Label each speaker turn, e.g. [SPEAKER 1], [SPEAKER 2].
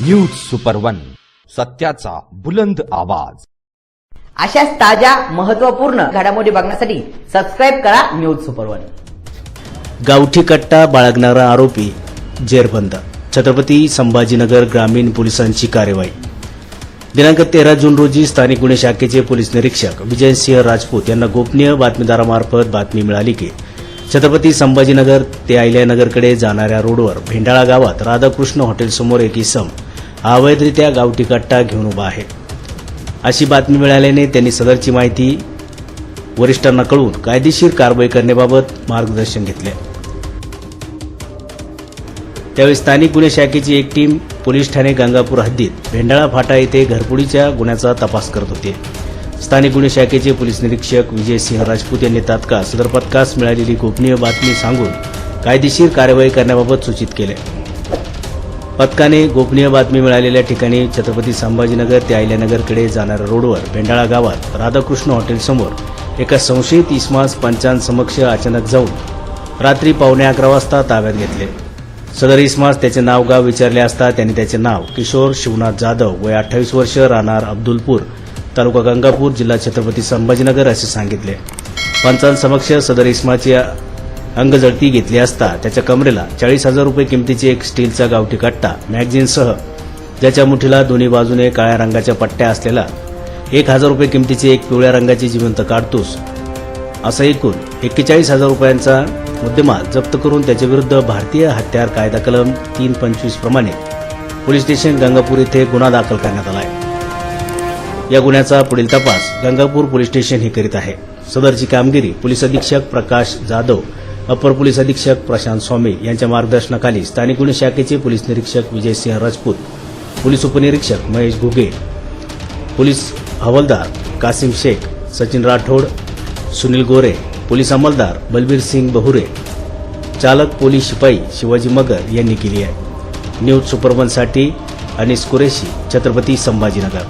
[SPEAKER 1] News super one, सत्याचा बुलंद आवाज।
[SPEAKER 2] अशाच ताज्या महत्त्वपूर्ण घडामोडी बघण्यासाठी सबस्क्राइब करा न्यूज सुपर वन।
[SPEAKER 3] गावठी कट्टा बाळगणारा आरोपी जेरबंद। छत्रपती संभाजीनगर ग्रामीण पोलिसांची कार्यवाही। दिनांक 13 जून रोजी स्थानिक गुन्हे शाखेचे पोलीस निरीक्षक विजयसिंह राजपूत यांना गोपनीय बातमीदारामार्फत बातमी मिळाली की छत्रपती संभाजीनगर ते अहिल्यानगरकडे जाणाऱ्या रोडवर भेंडाळा गावात राधाकृष्ण हॉटेलसमोर एक इसम अवैधरित्या गावठी कट्टा घेऊन उभा आहे अशी बातमी मिळाल्याने त्यांनी सदरची माहिती वरिष्ठांना कळवून कायदेशीर कारवाई करण्याबाबत मार्गदर्शन घेतले। त्यावेळी स्थानिक गुन्हे शाखेची एक टीम पोलीस ठाणे गंगापूर हद्दीत भेंडाळा फाटा येथे घरफोडीच्या गुन्ह्याचा तपास करत होते। स्थानिक गुन्हे शाखेचे पोलीस निरीक्षक विजयसिंह राजपूत यांनी तात्काळ सदर पथकास मिळालेली गोपनीय बातमी सांगून कायदेशीर कार्यवाही करण्याबाबत सूचित केले। पथकाने गोपनीय बातमी मिळालेल्या ठिकाणी छत्रपती संभाजीनगर ते अहिल्यानगरकडे जाणाऱ्या रोडवर भेंडाळा गावात राधाकृष्ण हॉटेलसमोर एका संशयित इसमास पंचांसमक्ष अचानक जाऊन रात्री 11:15 वाजता ताब्यात घेतले। सदर इसमास त्याचे नाव गाव विचारले असता त्यांनी त्याचे नाव किशोर शिवनाथ जाधव वय 28 वर्ष राहणार अब्दुलपूर तालुका गंगापूर जिल्हा छत्रपती संभाजीनगर असे सांगितले। पंचांसमक्ष सदर इसमाची अंगजळती घेतली असता त्याच्या कमरेला 40,000 रुपये किमतीचे एक स्टीलचा गावठी कट्टा मॅगझिनसह ज्याच्या मुठीला दोन्ही बाजूने काळ्या रंगाच्या पट्ट्या असलेला 1,000 रुपये किमतीचे एक पिवळ्या रंगाची जिवंत काडतूस असा एकूण 41,000 रुपयांचा मुद्देमाल जप्त करून त्याच्याविरुद्ध भारतीय हत्यार कायदा कलम 325 प्रमाणे पोलीस स्टेशन गंगापूर येथे गुन्हा दाखल करण्यात आला आहे। या गुन्ह्याचा पुढील तपास गंगापूर पोलीस स्टेशन हे करीत आहे। सदरची कामगिरी पोलीस अधीक्षक प्रकाश जाधव, अपर पोलीस अधीक्षक प्रशांत स्वामी यांच्या मार्गदर्शनाखाली स्थानिक गुन्हे शाखेचे पोलीस निरीक्षक विजयसिंह राजपूत, पोलीस उपनिरीक्षक महेश घुगे, पोलीस हवालदार कासिम शेख, सचिन राठोड, सुनील गोरे, पोलीस अंमलदार बलबीर सिंग बहुरे, चालक पोलीस शिपाई शिवाजी मगर यांनी केली आहे। न्यूज सुपर वन साठी अनिस कुरेशी, छत्रपती संभाजीनगर।